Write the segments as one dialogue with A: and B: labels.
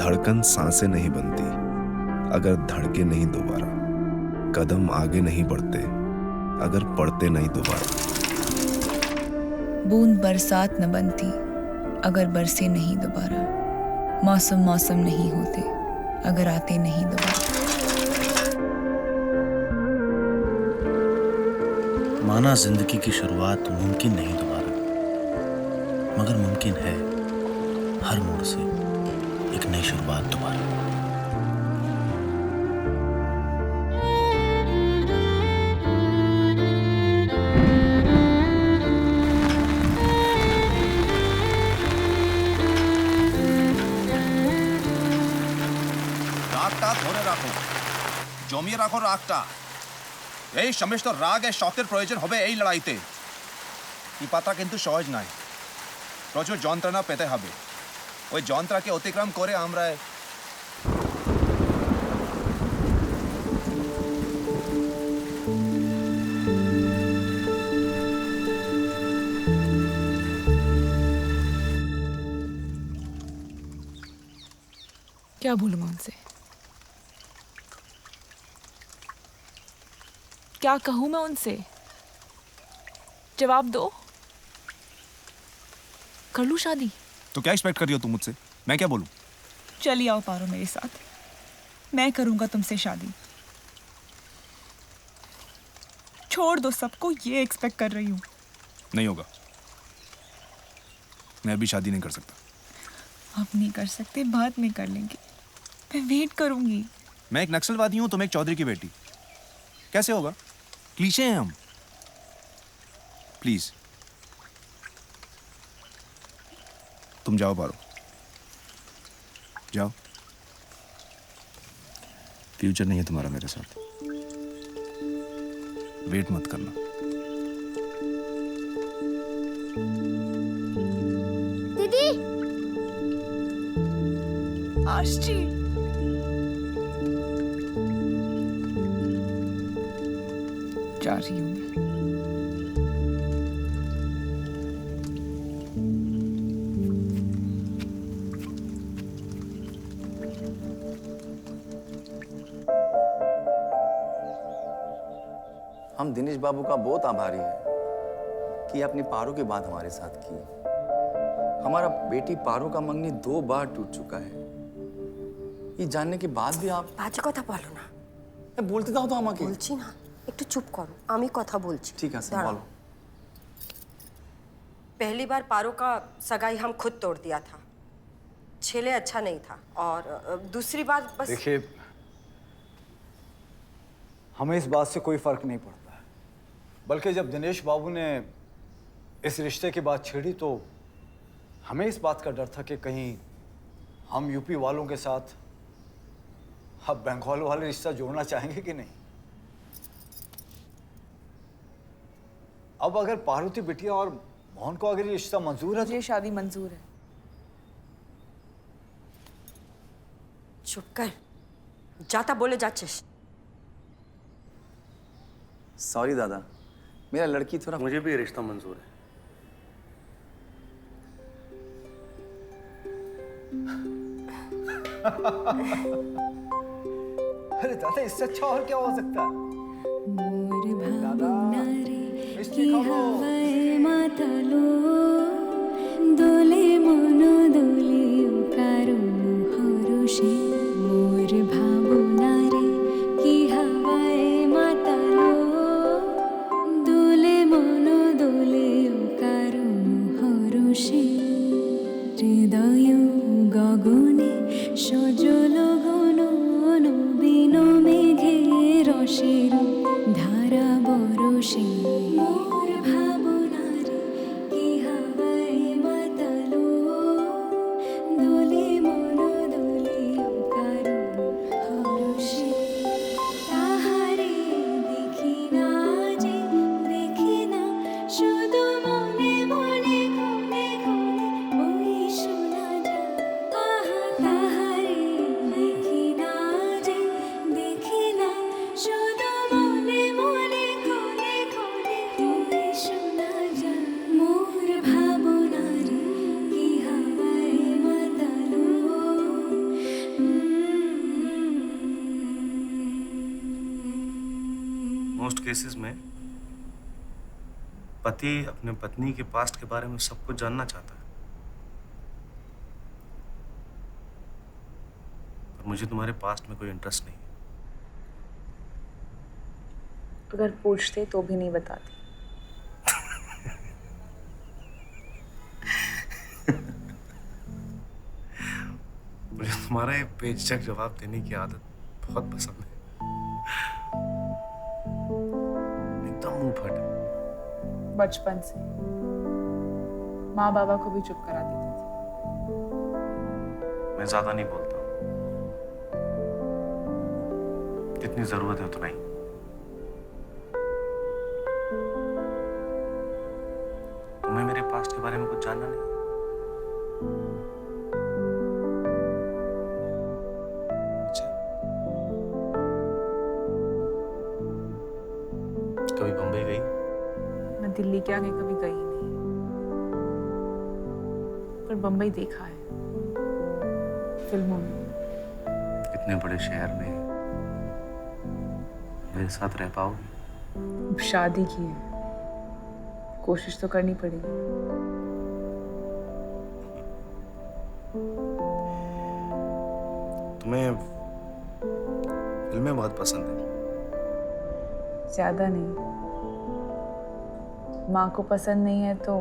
A: धड़कन सांसें नहीं बनती अगर धड़के नहीं दोबारा, कदम आगे नहीं बढ़ते अगर पढ़ते नहीं दोबारा।
B: बूंद बरसात न बनती अगर बरसे नहीं दोबारा, मौसम मौसम नहीं होते अगर आते नहीं दोबारा।
C: माना जिंदगी की शुरुआत मुमकिन नहीं दोबारा, मगर मुमकिन है हर मोड़ से एक नई शुरुआत दोबारा।
D: রাগটা ধরে রাখো, জমিয়ে রাখো রাগটা। এই সমস্ত রাগ এর শক্তের প্রয়োজন হবে এই লড়াইতে। এই পাতা কিন্তু সহজ নয়, প্রচুর যন্ত্রণা পেতে হবে। ওই যন্ত্রণাকে অতিক্রম করে আমরা
B: क्या बोलूं मैं उनसे, क्या कहूं मैं उनसे? जवाब दो। कर लूं शादी?
D: तो क्या एक्सपेक्ट कर रही हो तुम मुझसे? मैं क्या बोलूं?
B: चलिए आओ पारो मेरे साथ, मैं करूंगा तुमसे शादी। छोड़ दो सबको, ये एक्सपेक्ट कर रही हूँ।
D: नहीं होगा, मैं अभी शादी नहीं कर सकता।
B: अब नहीं कर सकते, बाद में कर लेंगे, मैं वेट करूंगी।
D: मैं एक नक्सलवादी हूँ, तुम एक चौधरी की बेटी, कैसे होगा? क्लीशे हैं हम। प्लीज तुम जाओ पारो, जाओ। फ्यूचर नहीं है तुम्हारा मेरे साथ, वेट मत करना।
E: दीदी,
B: आशी जा रही हूँ मैं।
F: हम दिनेश बाबू का बहुत आभारी हैं कि अपनी पारो की बात हमारे साथ की। हमारा बेटी पारो का मंगनी 2 बार टूट चुका है। ये जानने के बाद भी आप
E: বাজে কথা বলো না।
F: बोलते जाओ तो আমাকে।
E: বলছি না, একটু চুপ করো, আমি কথা বলছি।
F: ठीक है सर,
E: दाঁড়ाओ।
F: बोलो।
E: पहली बार पारो का सगाई हम खुद तोड़ दिया था, छेले अच्छा नहीं था, और दूसरी बात बस।
G: देखिए, हमें इस बात से कोई फर्क नहीं पड़ता है, बल्कि जब दिनेश बाबू ने इस रिश्ते की बात छेड़ी तो हमें इस बात का डर था कि कहीं हम यूपी वालों के साथ अब बंगाल वाले रिश्ता जोड़ना चाहेंगे कि नहीं। अब अगर पार्वती बिटिया और मोहन को अगर ये रिश्ता मंजूर है तो
B: ये शादी मंजूर है।
E: चुप कर, जाता बोले जाचिस।
F: सॉरी दादा, मेरा लड़की थोड़ा।
C: मुझे भी ये रिश्ता मंजूर है।
G: अरे दादा, इससे अच्छा और क्या हो सकता है? दादा, मिष्टी खाओ।
H: দোলে মন দোলে কারণ হরষে মোর ভাবনারে কি হাওয়ায় মাতালো। দোলে মন দোলে কারণ হরষে হৃদয় গগনে সজল গণ নবীন মেঘে রসের ধারা বরষে মোর ভাবনারে কি হাওয়ায় মাতালো। দোলে মন দোলে কারণ হরষে তাহারে দেখি না যে দেখি না শুধু মনে মনে কোনে কোনে ওই শোনা যায়। আহা তাহারে দেখি না যে দেখি না শুধু মনে মনে কোনে কোনে
C: केसेस में पति अपने पत्नी के पास्ट के बारे में सब कुछ जानना चाहता है, पर मुझे तुम्हारे पास्ट में कोई इंटरेस्ट नहीं है।
B: अगर पूछते तो भी नहीं बताती।
C: मुझे तुम्हारा ये बेझिझक जवाब देने की आदत बहुत पसंद है। एकदम मुंह फट।
I: बचपन से माँ बाबा को भी चुप करा देती थी।
C: मैं ज्यादा नहीं बोलता, जितनी जरूरत है उतना ही। तुम्हें मेरे पास्ट के बारे में कुछ जानना नहीं? अच्छा, कभी बम्बई गई?
I: मैं दिल्ली के आगे कभी गई नहीं, पर बम्बई देखा है फिल्मों में।
C: इतने बड़े शहर में मेरे साथ रह पाओगे?
I: अब शादी की है, कोशिश तो करनी पड़ेगी।
C: तुम्हें फिल्में बहुत पसंद है?
I: ज्यादा नहीं। माँ को पसंद नहीं है तो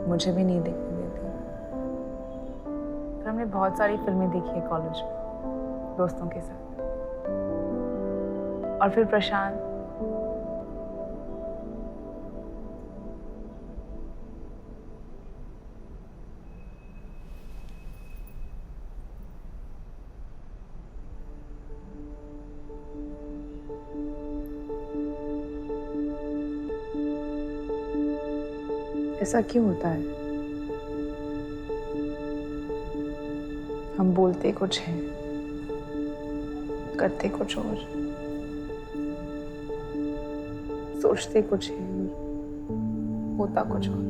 I: मुझे भी नहीं देखने देती। पर हमने बहुत सारी फिल्में देखी है कॉलेज में दोस्तों के साथ। और फिर प्रशांत, ऐसा क्यों होता है? हम बोलते कुछ हैं, करते कुछ और, सोचते कुछ है, होता कुछ और।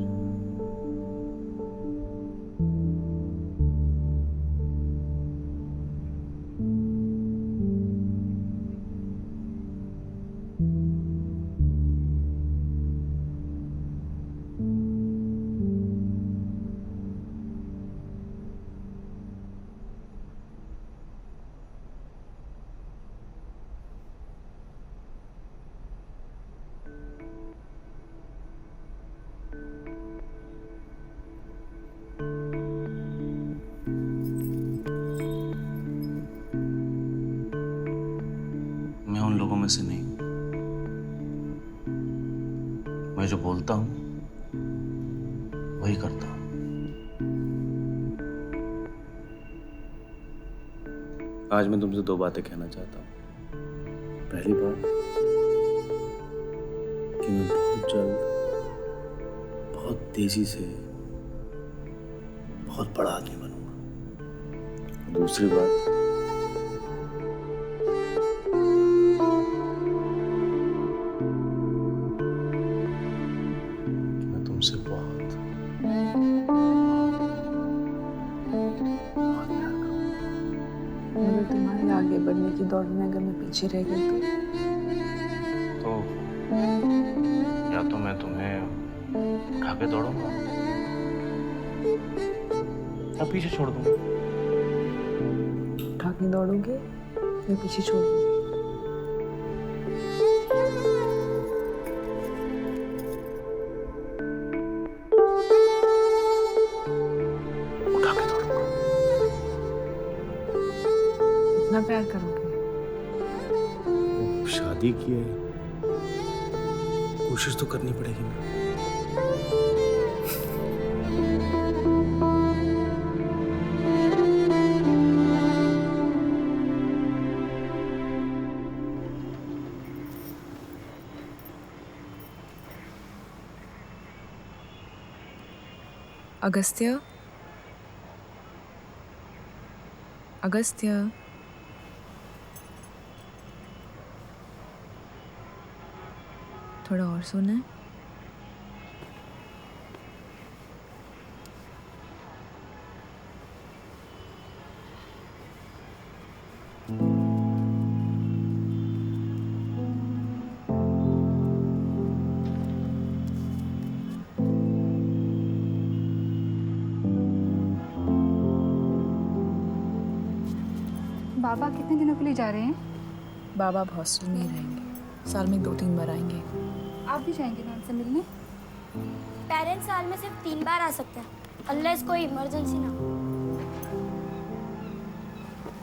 C: मैं उन लोगों में से नहीं हूं। मैं जो बोलता हूं वही करता हूं। आज मैं तुमसे दो बातें कहना चाहता हूं। पहली बात कि मैं बहुत जल्द, बहुत तेजी से बहुत बड़ा आदमी बनूंगा। दूसरी बात, तुमसे बहुत बहुत प्यार करूंगा।
I: मगर तुम्हारे आगे बढ़ने की दौड़ में अगर मैं पीछे रह गई
C: तो या तो मैं तुम्हें उठा के दौड़ूंगा या पीछे छोड़ दूंगा।
I: उठा के दौड़ोगे या पीछे छोड़ दूंगी?
C: उठा के दौड़ूंगा।
I: इतना प्यार करोगे?
C: शादी की है, कोशिश तो करनी पड़ेगी ना।
B: अगस्त्य, अगस्त्य, थोड़ा और सोना है?
I: बाबा कितने दिनों के लिए जा रहे हैं?
B: बाबा अब हॉस्टल में ही रहेंगे, साल में 2-3 बार आएंगे।
I: आप भी जाएंगे ना उनसे मिलने?
J: पेरेंट्स साल में सिर्फ 3 बार आ सकते हैं, अनलेस कोई इमरजेंसी ना हो।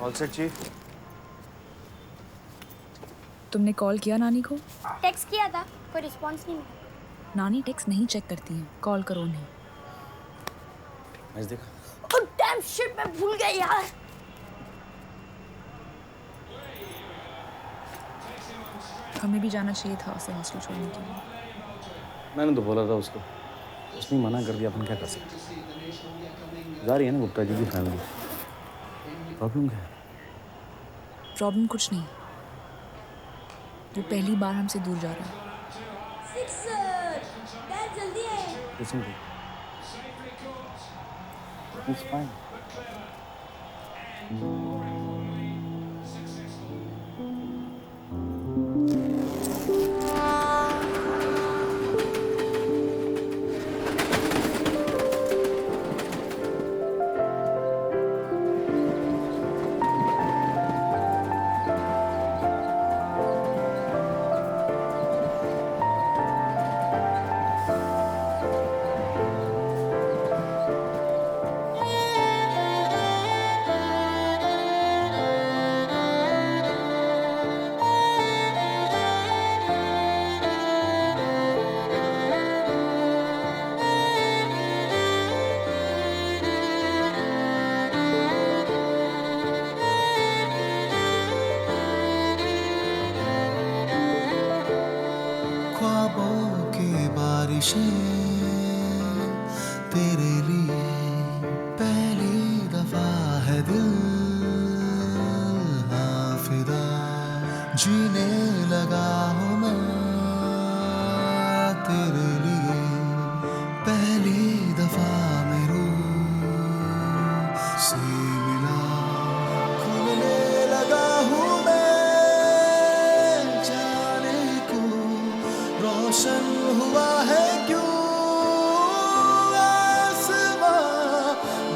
F: All set chief.
B: तुमने कॉल किया नानी को?
J: टेक्स्ट किया था, कोई रिस्पॉन्स नहीं मिला।
B: नानी टेक्स्ट नहीं चेक करती हैं, कॉल करो उन्हें।
F: मैच देखा?
J: ओह डैम शिट, मैं भूल गया यार।
B: हमें भी जाना चाहिए था उसे हॉस्टल छोड़ने के लिए।
C: मैंने तो बोला था उसको, उसने मना कर दिया। अपन क्या कर सकते? जा रही है ना गुप्ता जी की फैमिली। प्रॉब्लम क्या है?
B: प्रॉब्लम कुछ नहीं, वो पहली बार हमसे दूर जा रहा है।
J: जल्दी है।
C: Listen to me. It's fine.
K: ख्वाबों की बारिशें तेरे लिए पहली दफा है दिल हाफिदा जीने लगा हूँ मैं तेरे लिए पहली दफा मैं रूह से मिला खुलने लगा हूँ मैं जाने को रोशन हुआ है क्यों आसमां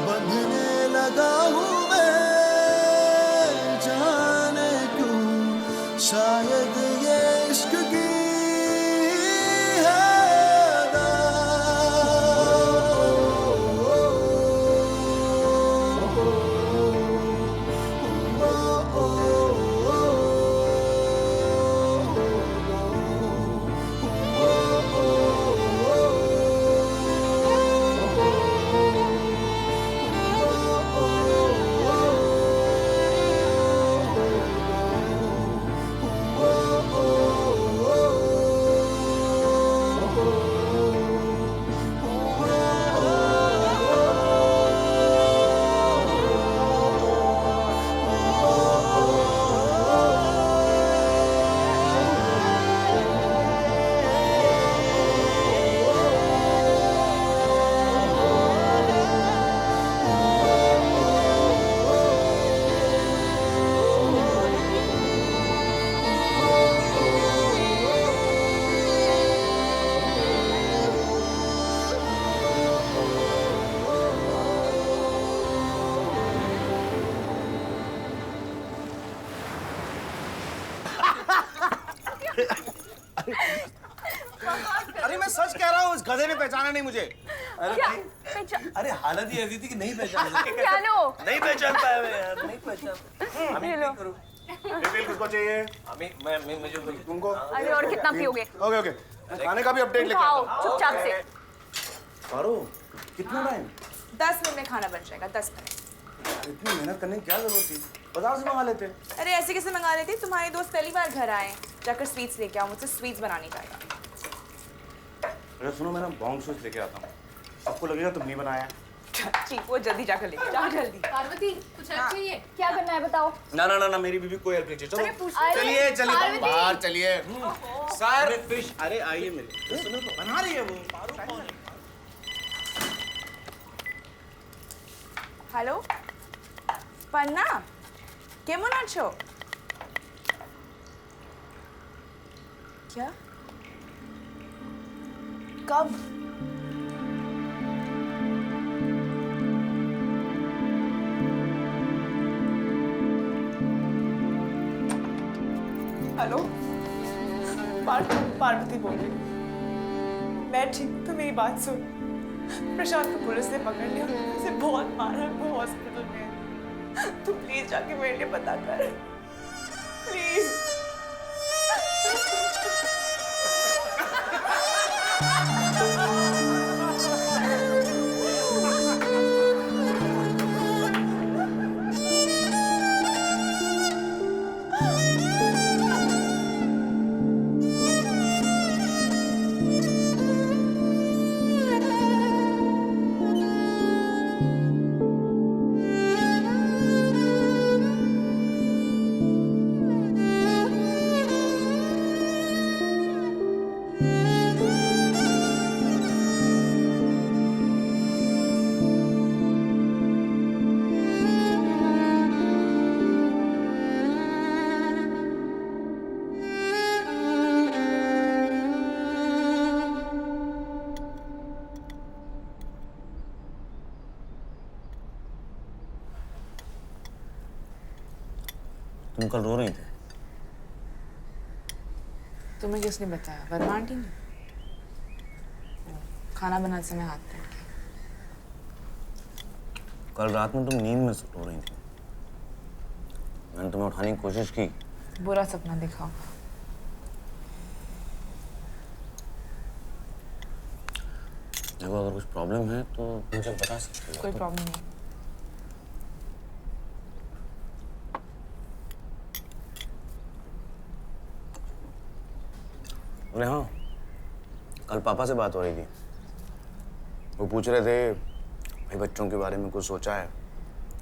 K: बंधने लगा हूँ मैं जाने क्यों शायद ये इश्क की है अदा।
D: अरे मैं सच कह रहा हूँ, इस गधे ने पहचाना नहीं मुझे।
F: अरे हालत ही ऐसी थी कि नहीं पहचान
D: नहीं पहचान पाया मैं यार, नहीं पहचान।
F: रिफिल किसको चाहिए?
D: मुझे
F: तुमको?
L: अरे और कितना पियोगे?
F: ओके ओके, खाने का भी अपडेट लेके
L: आओ चुपचाप से।
F: पारो, कितना टाइम?
L: 10 मिनट में खाना बन जाएगा, 10 मिनट।
F: इतनी मेहनत करने की क्या जरूरत थी? बाजार से मंगा लेते।
L: अरे ऐसे कैसे मंगा लेते? तुम्हारे दोस्त पहली बार घर आए, जाकर स्वीट्स लेके आओ, मुझसे स्वीट्स बनानी जाएगा।
F: अरे सुनो, मैं ना बॉन्ग स्वीट्स लेके आता हूँ, सबको लगेगा तुमने बनाया।
L: ठीक, वो जल्दी जाकर लेके जाओ, जल्दी।
J: पार्वती कुछ हेल्प चाहिए? क्या करना है बताओ?
F: ना ना ना ना, मेरी बीबी कोई हेल्प नहीं चाहिए। चलो
D: चलिए चलिए
J: पार्वती!
D: बाहर चलिए। सर
F: फिश, अरे आइए मेरे। सुनो तो बना रही है वो।
L: हेलो पन्ना, केमन आछो? क्या? कब? हेलो, पार्वती बोल रही हूँ। मैं ठीक, तो मेरी बात सुन। प्रशांत को पुलिस ने पकड़ लिया, उसे बहुत मारा, वो हॉस्पिटल में है। तू प्लीज जाके मेरे लिए पता कर, प्लीज।
C: तुम कल रो रही थी।
I: तुम्हें किसने बताया? वर्मा आंटी ने। खाना बनाते समय हाथ तोड़ के।
C: कल रात में तुम नींद में रो रही थी। मैंने तुम्हें उठाने की कोशिश की।
I: बुरा सपना देखा होगा।
C: देखो, अगर कुछ प्रॉब्लम है तो मुझे बता सकते हो।
I: कोई प्रॉब्लम नहीं।
C: अरे हाँ, कल पापा से बात हो रही थी। वो पूछ रहे थे भाई बच्चों के बारे में कुछ सोचा है?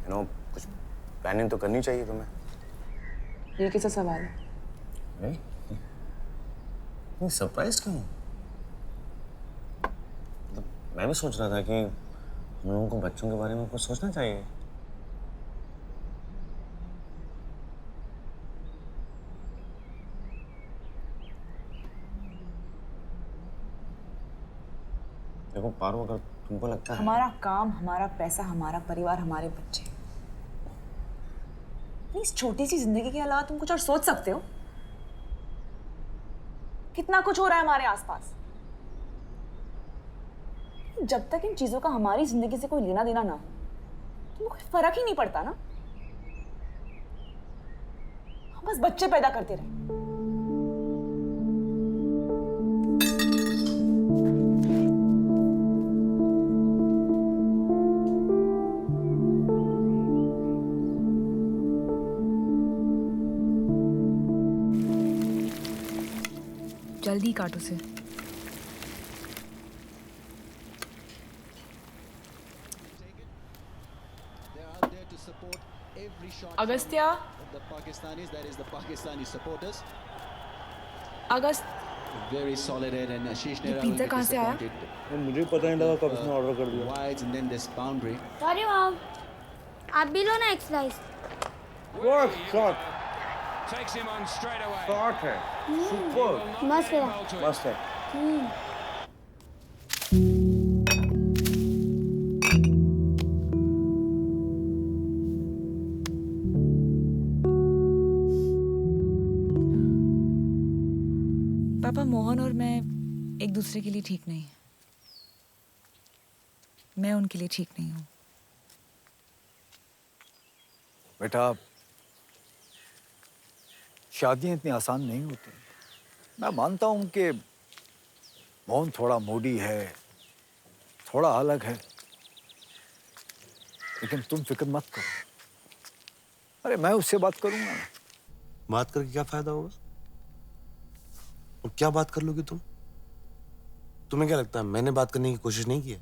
C: कुछ प्लानिंग तो करनी चाहिए तुम्हें।
I: ये कैसा सवाल है?
C: नहीं, सरप्राइज क्यों? मतलब मैं भी सोच रहा था कि हम लोगों को बच्चों के बारे में कुछ सोचना चाहिए। देखो पारो, अगर तुमको लगता है
I: हमारा काम, हमारा पैसा, हमारा परिवार, हमारे बच्चे, इस छोटी सी जिंदगी के अलावा तुम कुछ और सोच सकते हो? कितना कुछ हो रहा है हमारे आसपास। जब तक इन चीजों का हमारी जिंदगी से कोई लेना देना ना हो, तुमको कोई फर्क ही नहीं पड़ता ना। हम बस बच्चे पैदा करते रहे।
B: जल्दी काटो से।
I: अगस्त्या, अगस्त,
M: Very solid head and Ashish
I: ये
M: Nehra
I: पिज्जा कहाँ से आया?
C: मुझे पता नहीं लगा कब इसने ऑर्डर कर दिया।
M: Wides and then this boundary.
J: Sorry mom, आप भी लो ना एक slice.
C: What shot?
N: Takes him on straight away.
C: Shot है। Super.
J: मस्त है।
C: मस्त है।
B: पापा, मोहन और मैं एक दूसरे के लिए ठीक नहीं है। मैं उनके लिए ठीक नहीं हूँ।
G: बेटा, शादियां इतनी आसान नहीं होती। मैं मानता हूं कि मोहन थोड़ा मूडी है, थोड़ा अलग है, लेकिन तुम फिक्र मत करो। अरे मैं उससे बात करूंगा।
C: बात करके क्या फायदा होगा? और क्या बात कर लोगे तुम? तुम्हें क्या लगता है मैंने बात करने की कोशिश नहीं की है?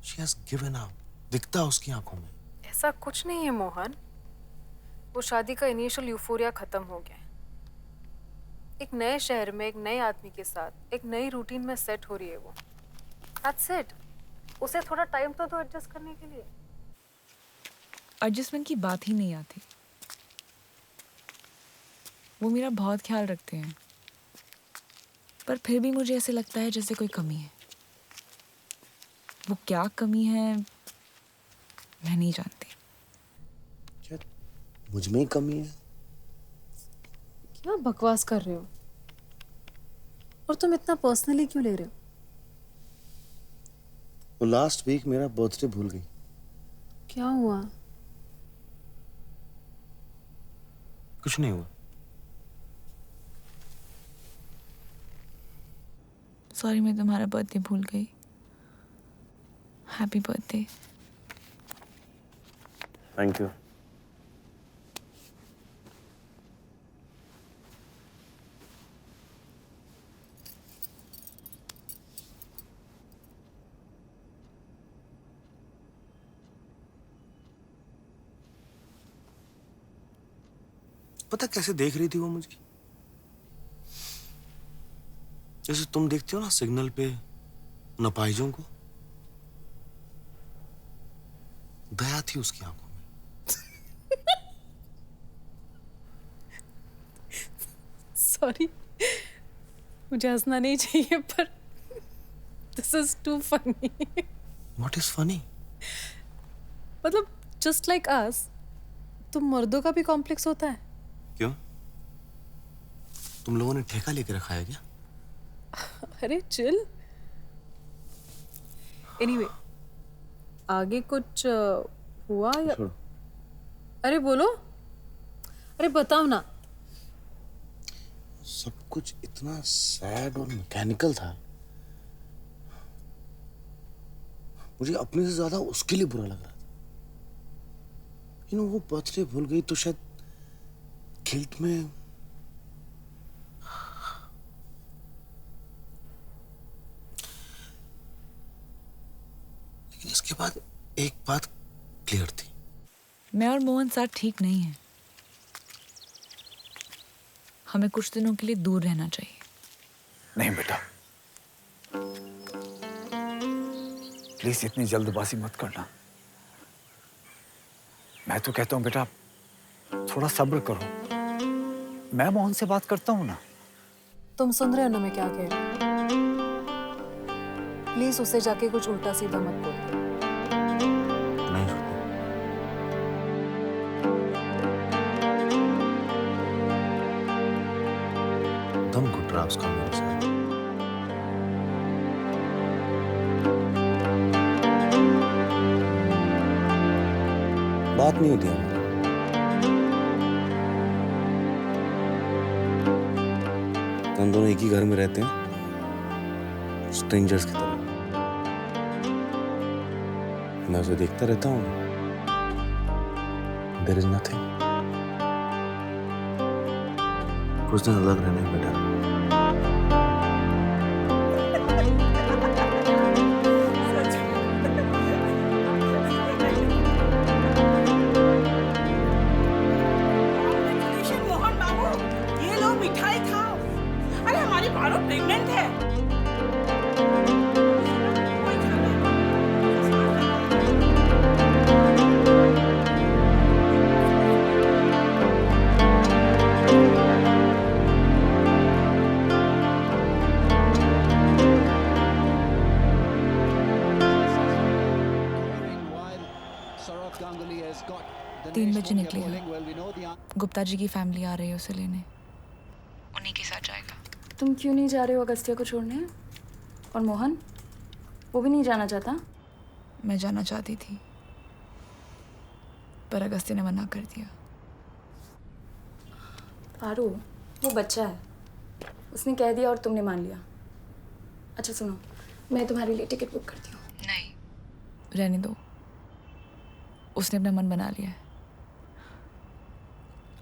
C: She has given up. दिखता है उसकी आंखों में।
O: ऐसा कुछ नहीं है मोहन, वो शादी का इनिशियल यूफोरिया खत्म हो गया है। एक नए शहर में एक नए आदमी के साथ एक नई रूटीन में सेट हो रही है वो। That's it. उसे थोड़ा टाइम तो दो एडजस्ट करने के लिए।
B: एडजस्टमेंट की बात ही नहीं आती। वो मेरा बहुत ख्याल रखते हैं, पर फिर भी मुझे ऐसे लगता है जैसे कोई कमी है। वो क्या कमी है मैं नहीं जानती।
C: मुझ में ही कमी है?
O: क्या बकवास कर रहे हो? और तुम इतना पर्सनली क्यों ले रहे हो?
C: वो लास्ट वीक मेरा बर्थडे भूल गई।
O: क्या हुआ?
C: कुछ नहीं हुआ।
B: सॉरी, मैं तुम्हारा बर्थडे भूल गई। Happy birthday.
C: Thank you. पता कैसे देख रही थी वो मुझे? जैसे तुम देखते हो ना सिग्नल पे नपाइजों को। दया थी उसकी आंखों में।
O: सॉरी, मुझे हंसना नहीं चाहिए पर this is to funny.
C: What is funny?
O: मतलब जस्ट लाइक अस, तुम मर्दों का भी कॉम्प्लेक्स होता है?
C: क्यों? तुम लोगों ने ठेका लेके रखा है क्या?
O: अरे चिल। एनीवे, आगे कुछ हुआ या? अरे बोलो, अरे बताओ ना।
C: सब कुछ इतना सैड और मैकेनिकल था, मुझे अपने से ज्यादा उसके लिए बुरा लग रहा था। वो बर्थडे भूल गई तो शायद गिल्ट में। लेकिन इसके बाद एक बात क्लियर थी।
B: मैं और मोहन साथ ठीक नहीं है। हमें कुछ दिनों के लिए दूर रहना चाहिए।
G: नहीं बेटा, प्लीज इतनी जल्दबाजी मत करना। मैं तो कहता हूँ बेटा, थोड़ा सब्र करो। मैं मोहन से बात करता हूँ ना।
O: तुम सुन रहे हो ना मैं क्या कह रही हूँ? प्लीज उसे जाके कुछ उल्टा सीधा मत बोलो।
C: दम घुट रहा उसका मेरे साथ। बात नहीं होती हमारी। हम दोनों एक ही घर में रहते हैं, स्ट्रेंजर्स की तरह। मैं उसे देखता रहता हूँ। There is nothing. कुछ दिन अलग रहने बेटा।
L: मोहन बाबू, ये लो मिठाई खाओ। अरे हमारी पारो प्रेग्नेंट है।
B: तीन बजे निकलेगा। गुप्ता जी की फैमिली आ रही है उसे लेने। उन्हीं के साथ जाएगा।
P: तुम क्यों नहीं जा रहे हो अगस्त्या को छोड़ने? और मोहन, वो भी नहीं जाना चाहता?
B: मैं जाना चाहती थी, पर अगस्त्या ने मना कर दिया।
P: पारो, वो बच्चा है, उसने कह दिया और तुमने मान लिया। अच्छा सुनो, मैं तुम्हारे लिए टिकट बुक करती हूँ।
B: नहीं, रहने दो। उसने अपना मन बना लिया है,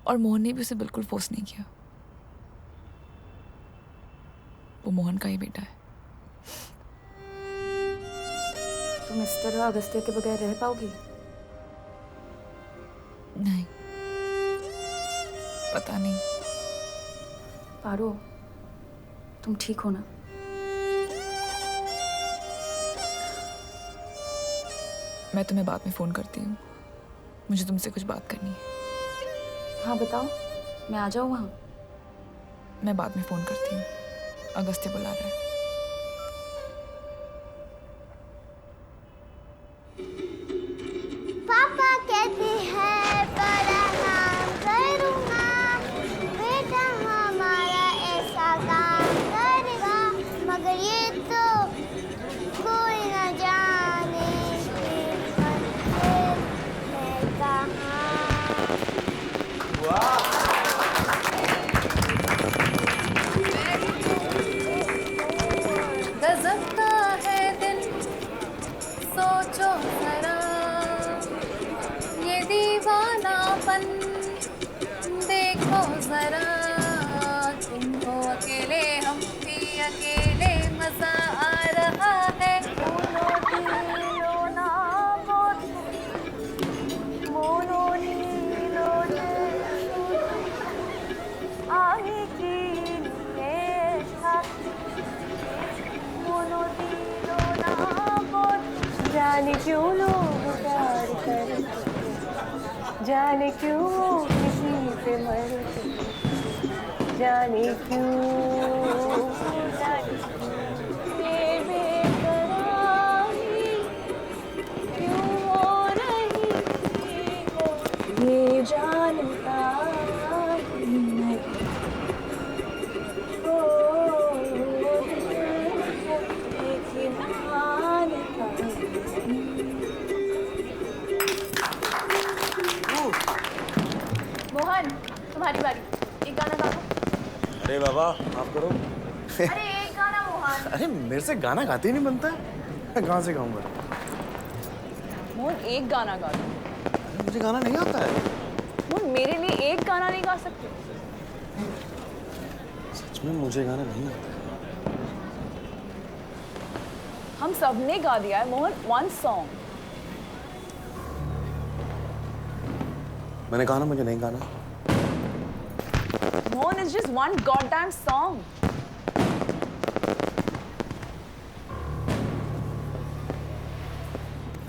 B: और मोहन ने भी उसे बिल्कुल फोर्स नहीं किया। वो मोहन का ही बेटा है।
P: तुम इस तरह अगस्त्या के बगैर रह पाओगी?
B: नहीं, पता नहीं।
P: पारो, तुम ठीक हो ना?
B: मैं तुम्हें बाद में फोन करती हूँ, मुझे तुमसे कुछ बात करनी है।
P: हाँ बताओ, मैं आ जाऊँ वहाँ?
B: मैं बाद में फोन करती हूँ, अगस्त्य बुला रहा है।
Q: पापा कहते हैं बड़ा नाम करूँगा, बेटा
O: मोहन देखो जरा, तुम हो अकेले हम भी अकेले, मजा आ रहा है। मोनो नीलो ना मोनो नीलो आगे की मोनो नीलो ना जाने क्यों लोग प्यार करते, जाने क्यों किसी पे मरते, जाने क्यों ये बेकरारी क्यों हो रही हो, ये जानता ही नहीं। ओ लेकिन मानता नहीं। मोहन, तुम्हारी बारी, एक गाना गा दो।
C: अरे बाबा माफ करो।
O: अरे एक गाना मोहन।
C: अरे मेरे से गाना गाते ही नहीं बनता है, मैं कहाँ से गाऊंगा?
B: मोहन एक गाना गा दो।
C: मुझे गाना नहीं आता है।
B: मोहन मेरे लिए एक गाना नहीं गा सकते?
C: सच में मुझे गाना नहीं आता है।
B: हम सबने गा दिया है मोहन, वन सॉन्ग।
C: मैंने कहा ना मुझे नहीं गाना।
B: Mohan is just one goddamn song.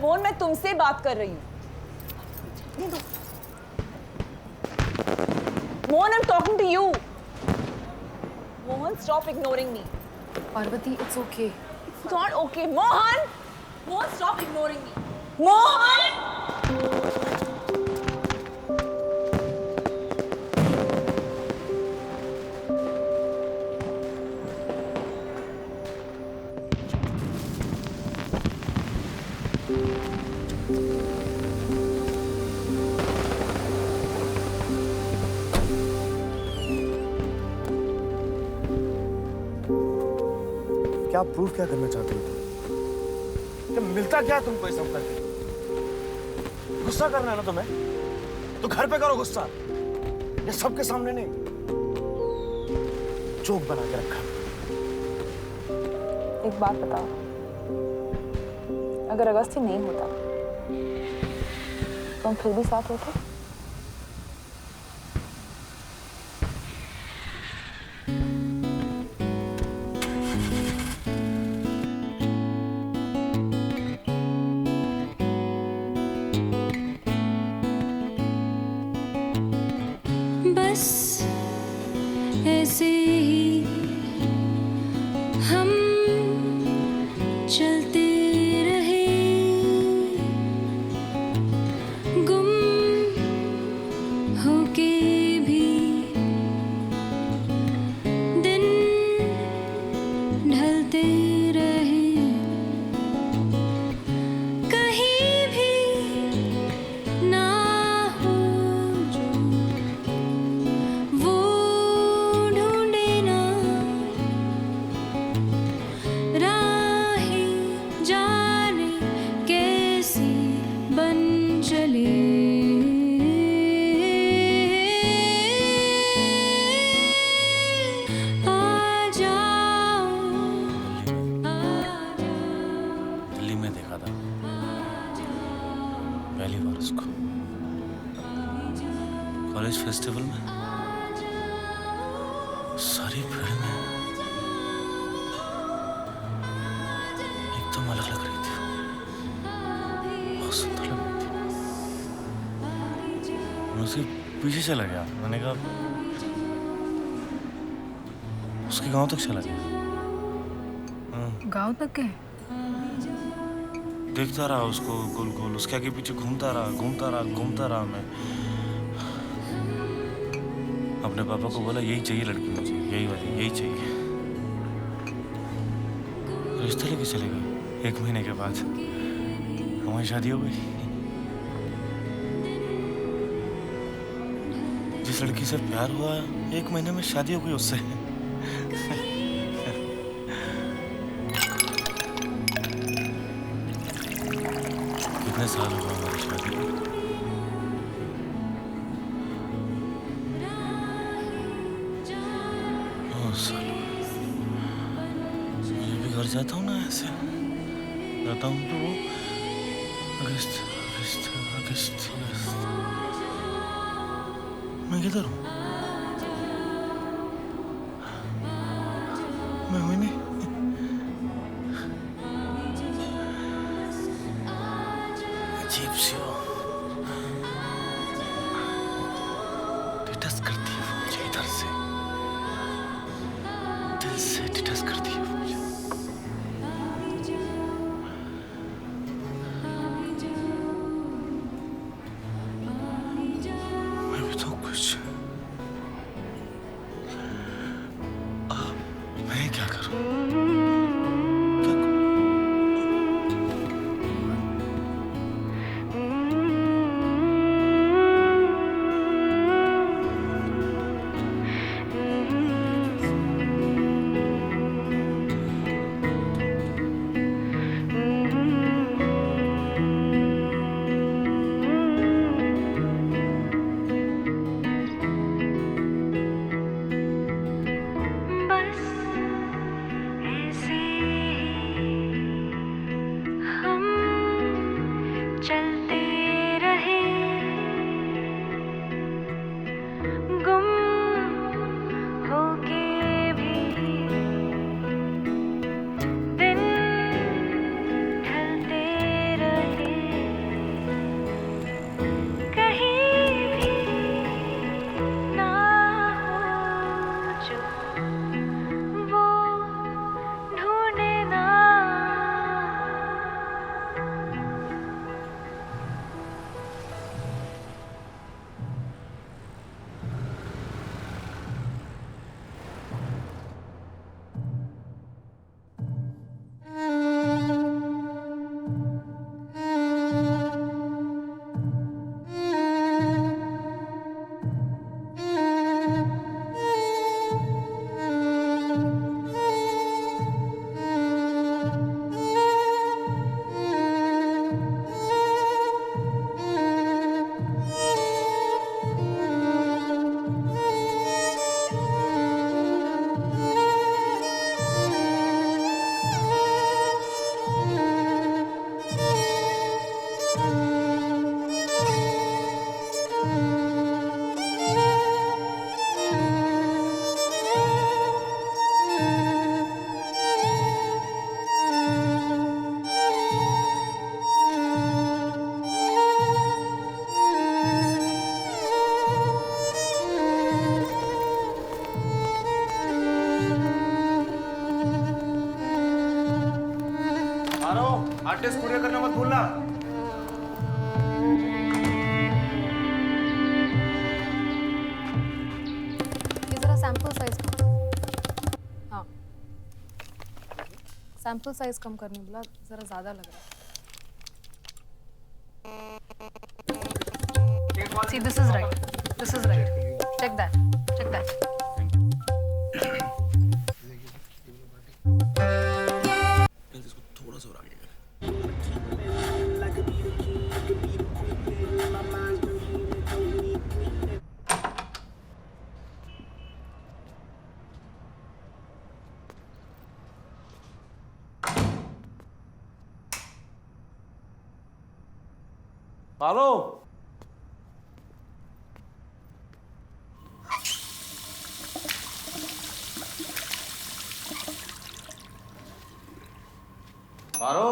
B: Mohan मैं तुमसे बात कर रही हूँ। Mohan I am talking to you. Mohan stop ignoring me.
O: Parvati it's okay.
B: It's not okay Mohan. Mohan stop ignoring me. Mohan
C: क्या प्रूफ क्या करना चाहते हो तुम? क्या मिलता क्या तुमको ये सब करके? गुस्सा करना है ना तुम्हें, तो घर पे करो गुस्सा, ये सबके सामने नहीं। जोक बना के रखा।
I: एक बात बताओ, अगर अगस्त्य नहीं होता तो हम फिर भी साथ होते?
H: बस ऐसे ही हम चलते रहे, गुम होके भी दिन ढलते रहे, कहीं भी ना हो जो वो ढूंढे ना राहें, जाने कैसी बन चले। आ जाओ
C: दिल्ली में देखा था पहली बार उसको, कॉलेज फेस्टिवल में, सारी भीड़ में एकदम अलग लग रही थी, बहुत सुंदर लग रही थी। मैं उसके पीछे चला गया, मैंने कहा उसके गांव तक चला गया।
O: गांव तक गए?
C: देखता रहा उसको गोल गोल, उसके आगे पीछे घूमता रहा मैं। अपने पापा को बोला यही चाहिए लड़की मुझे, यही वाली, यही चाहिए। रिश्ता लेके चले गए। 1 महीने के बाद हमारी शादी हो गई। जिस लड़की से प्यार हुआ 1 महीने में शादी हो गई उससे। कितने साल हुआ हमारी शादी को? जाता हूँ ना ऐसे, जाता हूँ तो वो अगस्त अगस्त अगस्त अगस्त, मैं किधर हूँ? मैं हूँ नहीं। अजीब सी हो, टिटस करती है वो मुझे इधर से, दिल से टिटस करती है वो मुझे। मैं भी तो कुछ, अब मैं क्या करूं?
H: बस ऐसे हम चलते रहे, गुम होके भी दिन ढलते रहे, कहीं भी ना हो जो वो ढूंढे ना।
C: हार्ड डिस्क पूरे करना मत भूलना।
O: ये जरा सैंपल साइज कम, हाँ सैंपल साइज कम करने बोला, जरा ज्यादा लग रहा है। See, this is right. This is right. Check that. Check that.
C: थोड़ा सा और आगे। पारो, पारो,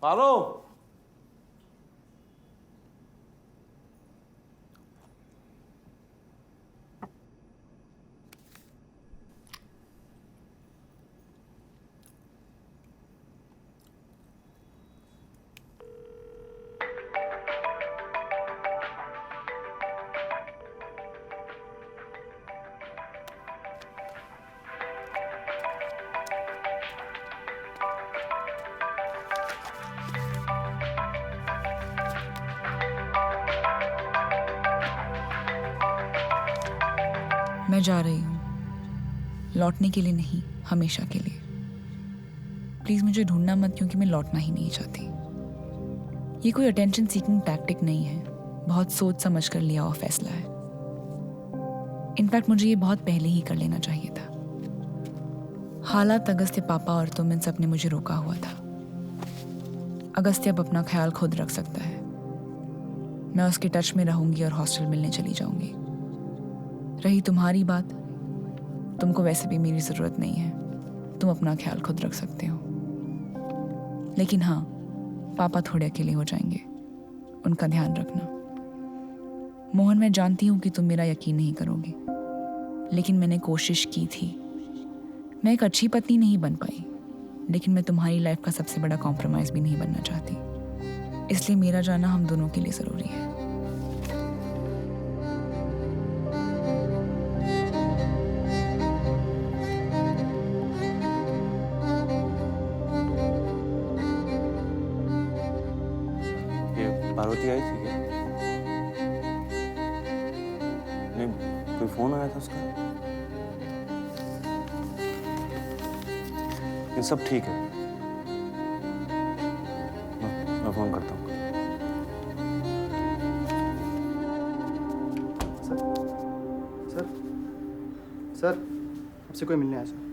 C: पारो,
B: मैं जा रही हूँ, लौटने के लिए नहीं, हमेशा के लिए। प्लीज़ मुझे ढूंढना मत, क्योंकि मैं लौटना ही नहीं चाहती। ये कोई अटेंशन सीकिंग टैक्टिक नहीं है, बहुत सोच समझ कर लिया हुआ फैसला है। इनफैक्ट मुझे ये बहुत पहले ही कर लेना चाहिए था। हालात, अगस्त्य पापा और तुम, इन सब ने मुझे रोका हुआ था। अगस्त्य अब अपना ख्याल खुद रख सकता है। मैं उसके टच में रहूंगी और हॉस्टल मिलने चली जाऊंगी। रही तुम्हारी बात, तुमको वैसे भी मेरी ज़रूरत नहीं है, तुम अपना ख्याल खुद रख सकते हो। लेकिन हाँ, पापा थोड़े अकेले हो जाएंगे, उनका ध्यान रखना। मोहन, मैं जानती हूँ कि तुम मेरा यकीन नहीं करोगे, लेकिन मैंने कोशिश की थी। मैं एक अच्छी पत्नी नहीं बन पाई, लेकिन मैं तुम्हारी लाइफ का सबसे बड़ा कॉम्प्रोमाइज़ भी नहीं बनना चाहती। इसलिए मेरा जाना हम दोनों के लिए ज़रूरी है।
C: पार्वती आई थी क्या? नहीं, कोई फोन आया था उसका? ये सब ठीक है, मैं फोन करता हूँ।
Q: सर, आपसे कोई मिलने आया सर।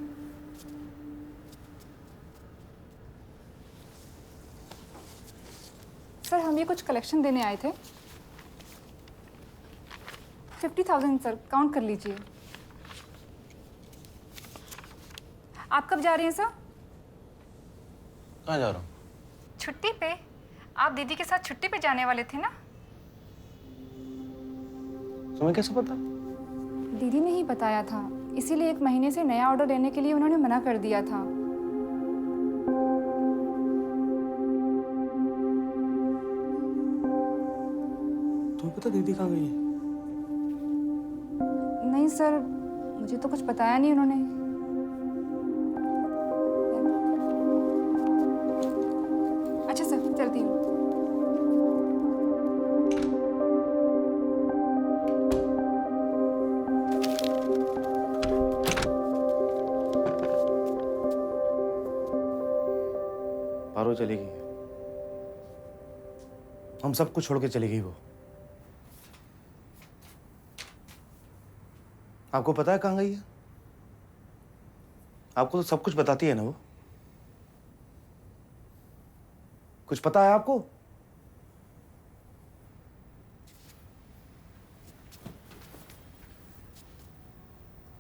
I: सर, हम ये कुछ कलेक्शन देने आए थे। 50,000 सर, काउंट कर लीजिए। आप कब जा रहे हैं सर?
C: कहाँ जा रहा हूँ?
I: छुट्टी पे। आप दीदी के साथ छुट्टी पे जाने वाले थे ना?
C: तुम्हें कैसे पता?
I: दीदी ने ही बताया था, इसीलिए 1 महीने से नया ऑर्डर लेने के लिए उन्होंने मना कर दिया था।
C: तुम्हें पता दीदी कहाँ गई है?
I: नहीं सर, मुझे तो कुछ बताया नहीं उन्होंने। अच्छा सर, चलती हूँ।
C: पारो चली गई है। हम सब कुछ छोड़ के चली गई वो। आपको पता है कहाँ गई है? आपको तो सब कुछ बताती है ना वो। कुछ पता है आपको?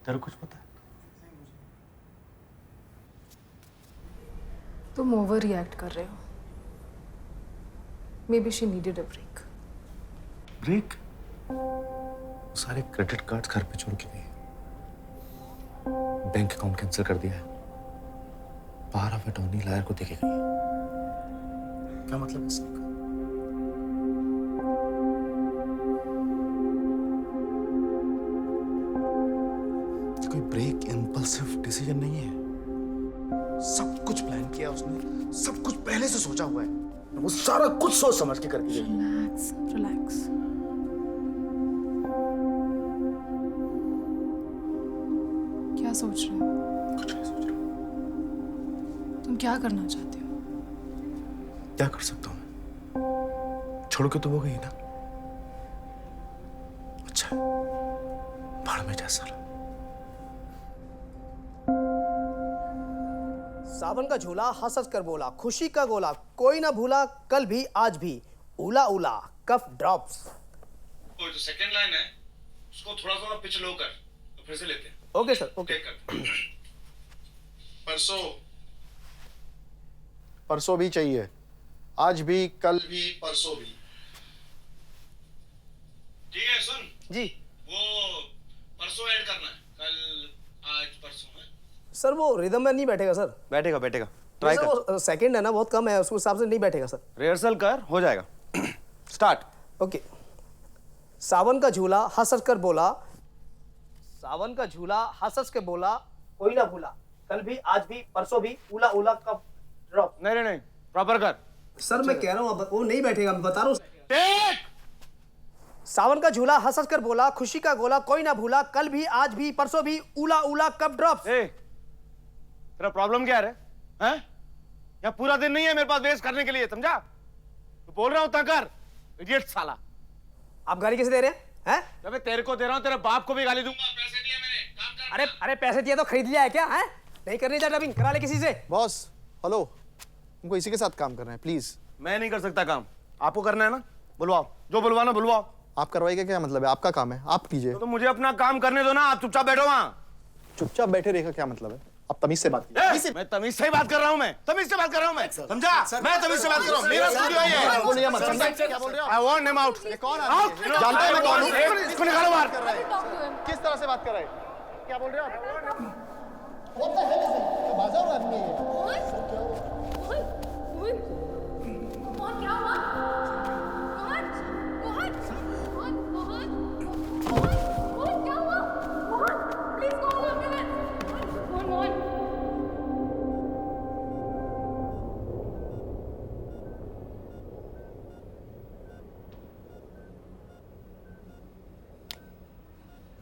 C: तेरे कुछ पता है?
O: तुम ओवर रिएक्ट कर रहे हो। Maybe she needed a break.
C: Break? सारे क्रेडिट कार्ड घर पे छोड़ के गई। बैंक अकाउंट कैंसिल कर दिया है। पावर ऑफ अटॉर्नी लायर को देके गई। क्या मतलब है इसका? कोई ब्रेक इम्पल्सिव डिसीजन नहीं है। सब कुछ प्लान किया उसने, सब कुछ पहले से सोचा हुआ है। वो सारा कुछ सोच समझ के करके गई।
O: Relax, relax. क्या सोच रहे हो?
C: कुछ नहीं सोच रहा।
O: तुम क्या करना चाहते हो?
C: क्या कर सकता हूँ मैं? छोड़ के तो वो गई ना। अच्छा, भाड़ में जा साला।
Q: सावन का झूला हंस हंस कर बोला, खुशी का गोला कोई ना भूला, कल भी आज भी उला उला कफ ड्रॉप्स।
R: वो जो सेकंड लाइन है उसको थोड़ा सा पिच लो कर, तो फिर से लेते हैं।
Q: Okay sir, okay.
R: परसों
Q: परसों भी चाहिए, आज भी, कल
R: भी, परसों भी। ठीक है, सुन
Q: जी।
R: वो परसों ऐड करना है, कल आज परसों है।
Q: सर वो रिदम में नहीं बैठेगा सर।
C: बैठेगा बैठेगा, ट्राई कर।
Q: वो सेकंड है ना, बहुत कम है, उसके हिसाब से नहीं बैठेगा सर।
C: रिहर्सल कर, हो जाएगा। स्टार्ट।
Q: ओके। सावन का झूला हंस हंस कर बोला, सावन का झूला हंस हंस के बोला कोई ना भूला, कल भी आज भी परसों भी उला उला कफ ड्रॉप।
C: नहीं नहीं नहीं, प्रॉपर कर।
Q: सर मैं कह रहा हूँ वो नहीं बैठेगा, मैं बता रहा हूँ। सावन का झूला हंस हंस कर बोला, खुशी का गोला कोई ना भूला, कल भी आज भी परसों भी उला उला कप ड्रॉप्स।
C: तेरा प्रॉब्लम क्या है? हैं? यहाँ पूरा दिन नहीं है मेरे पास वेस्ट करने के लिए, समझा? तो बोल रहा हूँ कर, इडियट साला।
Q: आप गाली कैसे दे रहे हैं?
C: अबे तेरे को दे रहा हूँ, तेरे बाप को भी गाली दूंगा। पैसे दिए मैंने, काम कर।
Q: अरे अरे पैसे दिए तो खरीद लिया है क्या? है नहीं करनी था डबिंग, करा ले किसी से।
S: बॉस हेलो, हमको इसी के साथ काम करना है प्लीज।
C: मैं नहीं कर सकता काम, आपको करना है ना, बुलवाओ, जो बुलवाना बुलवाओ।
S: आप करवाइएगा क्या मतलब है? आपका काम है, आप कीजिए।
C: तो मुझे अपना काम करने दो ना, आप चुपचाप बैठो वहाँ।
S: चुपचाप बैठे रहेगा क्या मतलब है? आप तमीज से बात कीजिए।
C: मैं तमीज से ही बात कर रहा हूँ, मैं तमीज से बात कर रहा हूँ, मैं समझा? मैं तमीज से बात कर रहा हूँ, मेरा स्टूडियो है ये।
S: बोलिए मत, समझा क्या बोल रहे हो?
C: I want him out.
S: कौन
C: Out.
S: जानते हैं मैं कौन हूँ?
C: इसको निकालो बाहर।
S: किस तरह से बात कर रहे हैं? क्या बोल रहे हो आप? What the hell is it? बाजार आदमी है।
J: मोहन क्या हुआ? मोहन क्या हुआ? Mohan please call ambulance. Mohan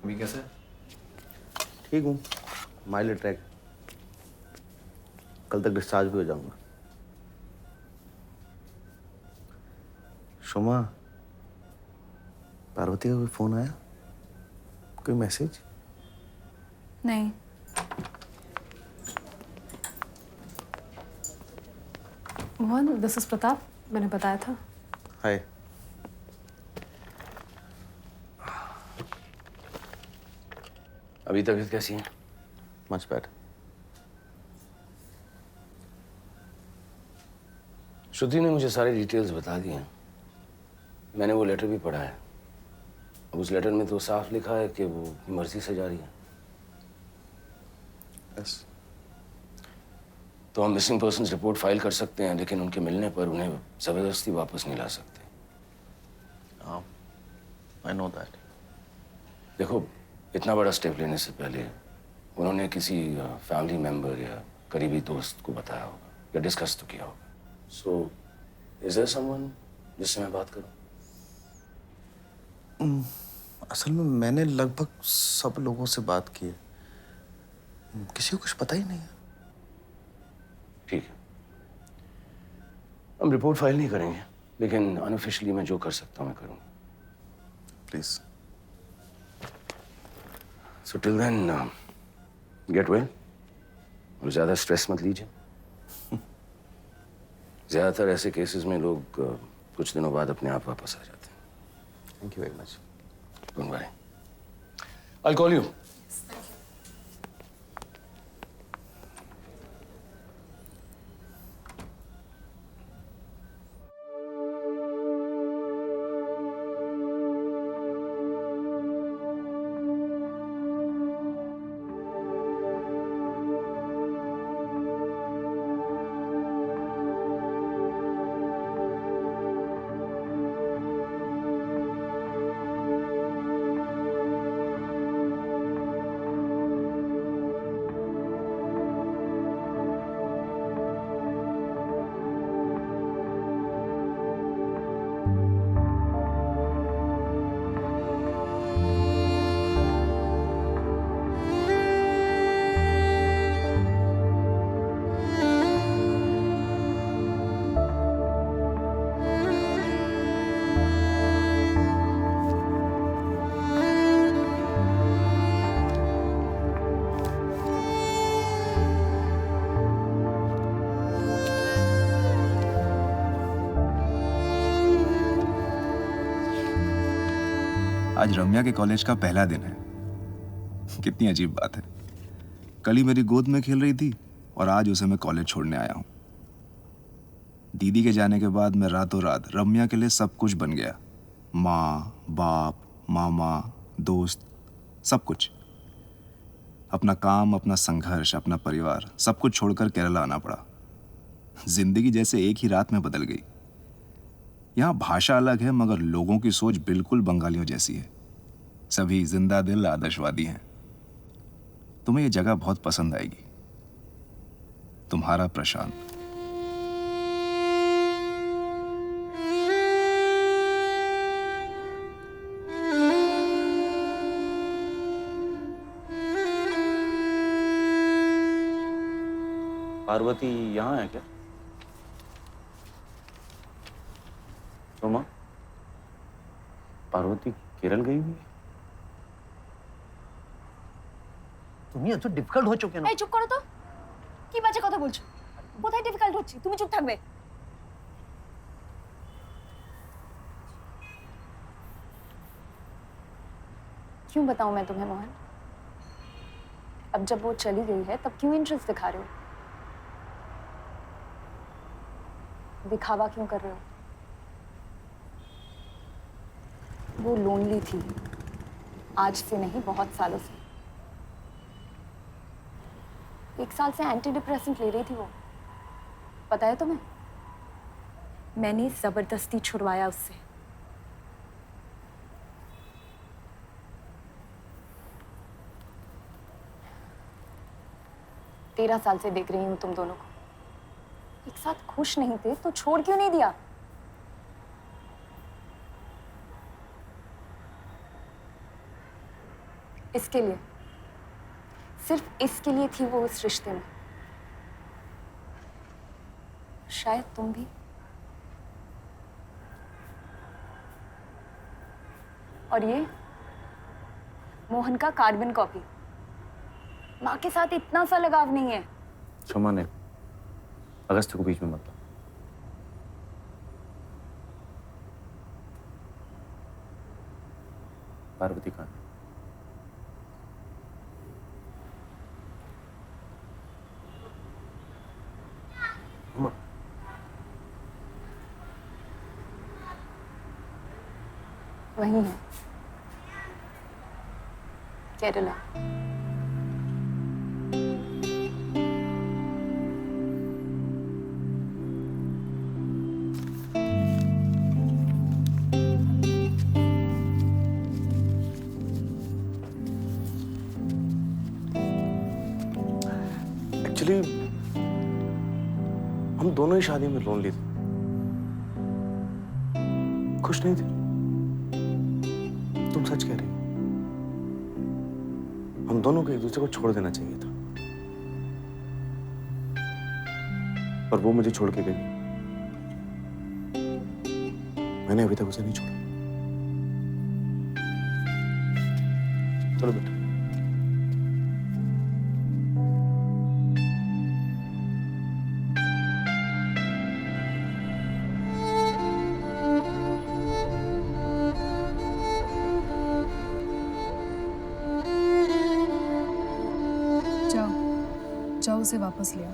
C: अभी कैसे? ठीक हूँ, माइल्ड अटैक, कल तक डिस्चार्ज भी हो जाऊंगा। शोमा, पार्वती का कोई फोन आया? कोई मैसेज?
P: नहीं।
O: मोहन, दिस इज प्रताप, मैंने बताया था।
C: हाय।
T: अभी तबीयत कैसी है?
C: Much better.
T: श्रुति ने मुझे सारी डिटेल्स बता दी हैं। मैंने वो लेटर भी पढ़ा है। अब उस लेटर में तो साफ लिखा है कि वो मर्जी से जा रही है।
C: यस।
T: तो हम मिसिंग पर्सन्स रिपोर्ट फाइल कर सकते हैं, लेकिन उनके मिलने पर उन्हें जबरदस्ती वापस नहीं ला सकते।
C: I know that.
T: देखो, इतना बड़ा स्टेप लेने से पहले उन्होंने किसी फैमिली मेंबर या करीबी दोस्त को बताया होगा या डिस्कस तो किया होगा। सो इज देयर समवन जिससे मैं बात करूं?
C: असल में मैंने लगभग सब लोगों से बात की है, किसी को कुछ पता ही नहीं है।
T: ठीक है, हम रिपोर्ट फाइल नहीं करेंगे, लेकिन अनऑफिशियली मैं जो कर सकता हूं मैं करूंगा।
C: Please.
T: So till then, get well. और ज़्यादा स्ट्रेस मत लीजिए। ज़्यादातर ऐसे केसेस में लोग कुछ दिनों बाद अपने आप वापस आ जाते हैं।
C: Thank you very much.
T: Don't worry. I'll call you.
A: आज रम्या के कॉलेज का पहला दिन है। कितनी अजीब बात है, कल ही मेरी गोद में खेल रही थी और आज उसे मैं कॉलेज छोड़ने आया हूं। दीदी के जाने के बाद मैं रातों रात रम्या के लिए सब कुछ बन गया। माँ, बाप, मामा, दोस्त, सब कुछ। अपना काम, अपना संघर्ष, अपना परिवार, सब कुछ छोड़कर केरला आना पड़ा। जिंदगी जैसे एक ही रात में बदल गई। यहाँ भाषा अलग है मगर लोगों की सोच बिल्कुल बंगालियों जैसी है। सभी जिंदा दिल आदर्शवादी हैं। तुम्हें ये जगह बहुत पसंद आएगी। तुम्हारा प्रशांत।
F: पार्वती यहाँ है क्या? सोमा, पार्वती केरल गई हुई है?
Q: তুমি এত ডিফিকাল্ট হচ্ছ কেন?
P: এই চুপ করো তো, কি বাজে কথা বলছো? কোথায় ডিফিকাল্ট হচ্ছে? তুমি চুপ থাকবে। क्यों बताऊं मैं तुम्हें मोहन? अब जब वो चली गई है तब क्यों इंटरेस्ट दिखा रहे हो? दिखावा क्यों कर रहे हो? वो लोनली थी, आज से नहीं बहुत सालों से। 1 साल से एंटी डिप्रेसेंट ले रही थी वो, पता है तुम्हें? मैंने जबरदस्ती छुड़वाया उससे। 13 साल से देख रही हूँ तुम दोनों को, एक साथ खुश नहीं थे तो छोड़ क्यों नहीं दिया? इसके लिए, सिर्फ इसके लिए थी वो उस रिश्ते में। शायद तुम भी। और ये मोहन का कार्बन कॉपी, माँ के साथ इतना सा लगाव नहीं है।
F: सोमा ने अगस्त को बीच में मत लो। पार्वती कहाँ है?
P: वही है, केरला।
C: एक्चुअली हम दोनों ही शादी में लोनली थे, खुश नहीं थे। तुम सच कह रही, हम दोनों को एक दूसरे को छोड़ देना चाहिए था, पर वो मुझे छोड़ के गई। मैंने अभी तक उसे नहीं छोड़ा। चलो बेटा।
O: जाओ उसे वापस ले आओ।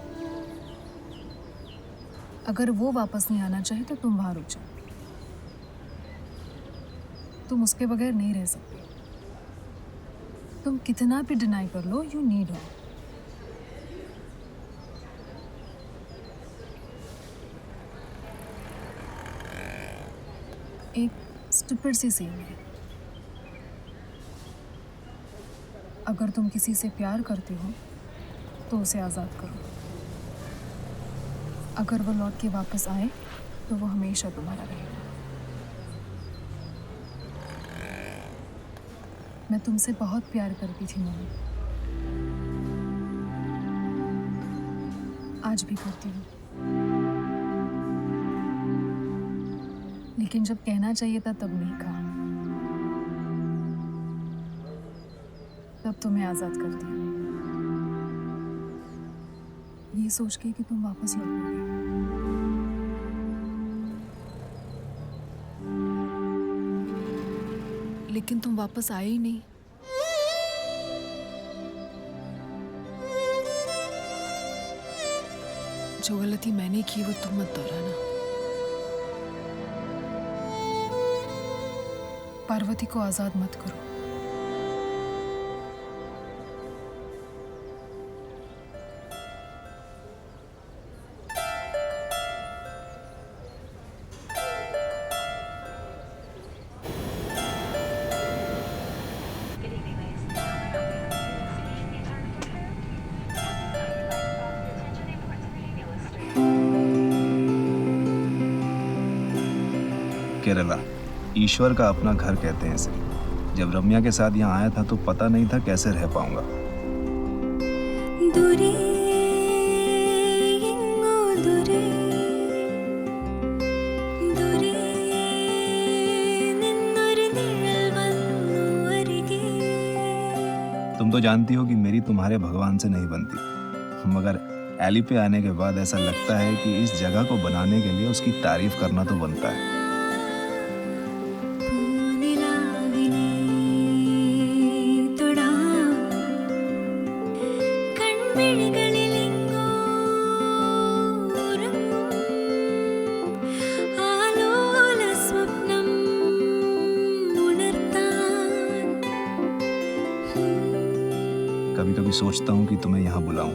O: अगर वो वापस नहीं आना चाहे तो तुम वहां रुक जाओ। तुम उसके बगैर नहीं रह सकते। तुम कितना भी डिनाई कर लो, यू नीड हर। एक स्टूपिड सी सीन है। अगर तुम किसी से प्यार करते हो तो उसे आज़ाद करो। अगर वो लौट के वापस आए तो वो हमेशा तुम्हारा रहेगा। मैं तुमसे बहुत प्यार करती थी मोहन, आज भी करती हूँ, लेकिन जब कहना चाहिए था तब नहीं कहा। तब तुम्हें आज़ाद कर दिया, ये सोच के कि तुम वापस लौटोगे। लेकिन तुम वापस आए ही नहीं। जो गलती मैंने की वो तुम मत दोहराना। पार्वती को आजाद मत करो।
A: केरला ईश्वर का अपना घर कहते हैं इसे। जब रम्या के साथ यहाँ आया था तो पता नहीं था कैसे रह पाऊंगा।
H: दूरी
A: तुम तो जानती हो कि मेरी तुम्हारे भगवान से नहीं बनती, मगर एली पे आने के बाद ऐसा लगता है कि इस जगह को बनाने के लिए उसकी तारीफ करना तो बनता है। कभी कभी सोचता हूँ कि तुम्हें यहाँ बुलाऊं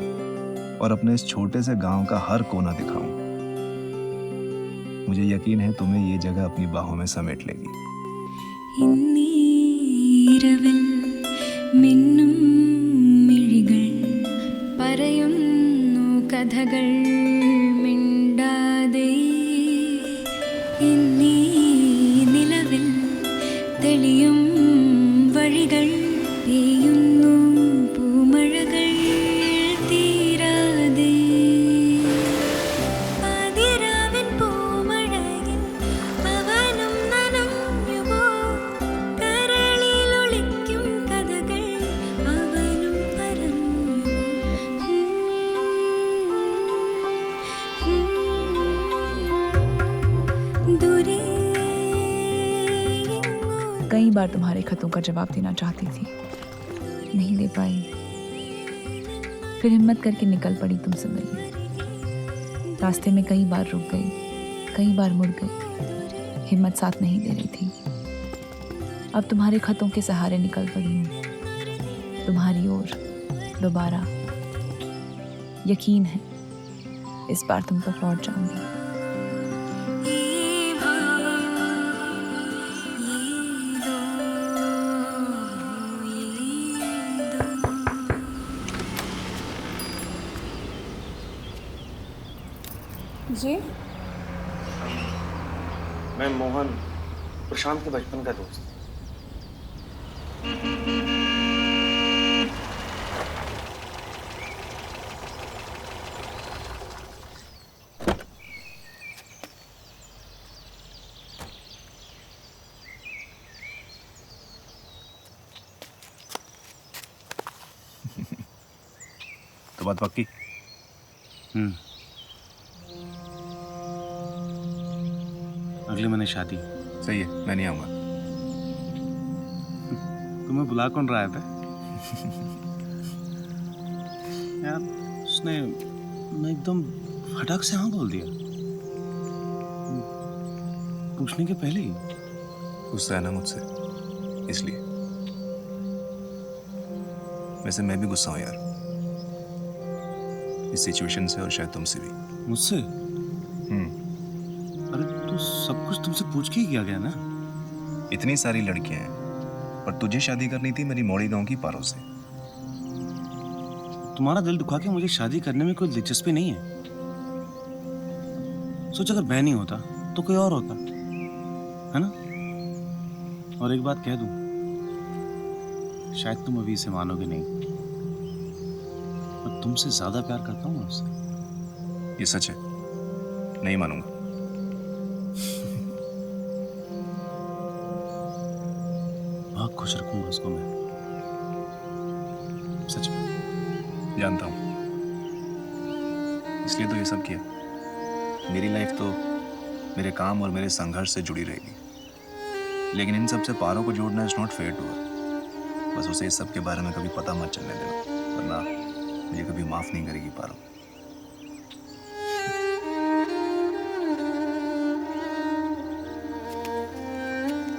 A: और अपने इस छोटे से गांव का हर कोना दिखाऊं। मुझे यकीन है तुम्हें ये जगह अपनी बाहों में समेट लेगी।
H: ഇന്നീരവിൽ മിന്നും മിഴികൾ പറയുന്നു കഥകൾ മിണ്ടാതെ ഇന്നീ നിലവിൽ തെളിയും വഴികൾ പെയ്യുന്നു പൂമഴകൾ തീരാതെ അതിരാവിൻ പൂമഴയിൽ അവനും നനഞ്ഞുപോ കരളിൽ ഒളിക്കും കഥകൾ അവനും പറഞ്ഞു ദൂരെ
B: कई बार तुम्हारे खतों का जवाब देना चाहती थी, नहीं दे पाई। फिर हिम्मत करके निकल पड़ी तुमसे मिलने। रास्ते में कई बार रुक गई, कई बार मुड़ गई, हिम्मत साथ नहीं दे रही थी। अब तुम्हारे खतों के सहारे निकल पड़ी हूँ तुम्हारी ओर दोबारा। यकीन है इस बार तुम तक पहुंच जाऊंगी।
P: जी
C: मैं मोहन, प्रशांत के बचपन का दोस्त।
A: तो बात पक्की?
C: अगले महीने शादी।
A: सही है, मैं नहीं आऊंगा।
C: तुम्हें बुला कौन रहा है? यार उसने एकदम फटाक से हाँ बोल दिया, पूछने के पहले ही।
A: गुस्सा है ना मुझसे, इसलिए। वैसे मैं भी गुस्सा हूं यार, इस सिचुएशन से और शायद तुमसे भी।
C: मुझसे? अरे तो सब कुछ तुमसे पूछ के ही किया गया ना।
A: इतनी सारी लड़कियां हैं, पर तुझे शादी करनी थी मेरी मौड़ी गांव की पारो से।
C: तुम्हारा दिल दुखा के मुझे शादी करने में कोई दिलचस्पी नहीं है। सोच अगर मैं नहीं होता तो कोई और होता, है ना? और एक बात कह दूं, शायद तुम अभी इसे मानोगे नहीं, पर तुमसे ज्यादा प्यार करता हूं उससे।
A: ये सच है, नहीं मानूंगा।
C: बहुत खुश रखूंगा उसको मैं,
A: सच में जानता हूं, इसलिए तो ये सब किया। मेरी लाइफ तो मेरे काम और मेरे संघर्ष से जुड़ी रहेगी, लेकिन इन सब से पारो को जोड़ना is not fair to her. बस उसे इस सब के बारे में कभी पता मत चलने देना, वरना मुझे कभी माफ नहीं करेगी पारो।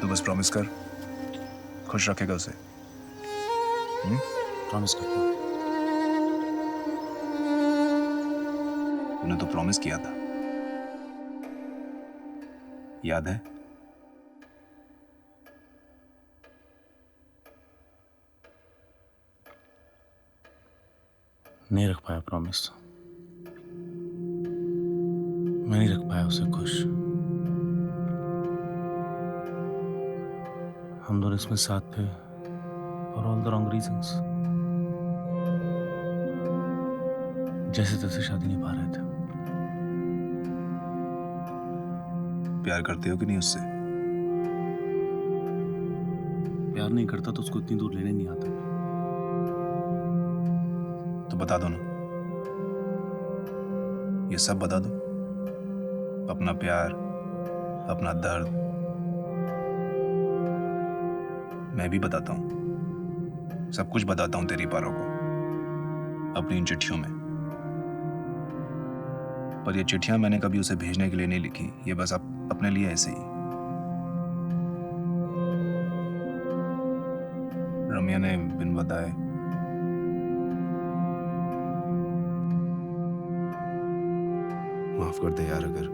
A: तो बस प्रॉमिस कर, खुश रखेगा उसे।
C: प्रॉमिस करता हूं।
A: तूने तो प्रॉमिस किया था, याद है?
C: नहीं रख पाया प्रॉमिस। मैं नहीं रख पाया उसे खुश। हम दोनों इसमें साथ थे for all the wrong reasons. जैसे तैसे शादी नहीं पा रहे थे।
A: प्यार करते हो कि नहीं उससे?
C: प्यार नहीं करता तो उसको इतनी दूर लेने नहीं आता।
A: तो बता दो ना, ये सब बता दो, अपना प्यार, अपना दर्द। मैं भी बताता हूं, सब कुछ बताता हूं तेरी पारो को, अपनी इन चिट्ठियों में। पर ये चिट्ठियां मैंने कभी उसे भेजने के लिए नहीं लिखी, ये बस अपने लिए ऐसे ही। रम्या ने बिन बताए
C: माफ कर दे यार, अगर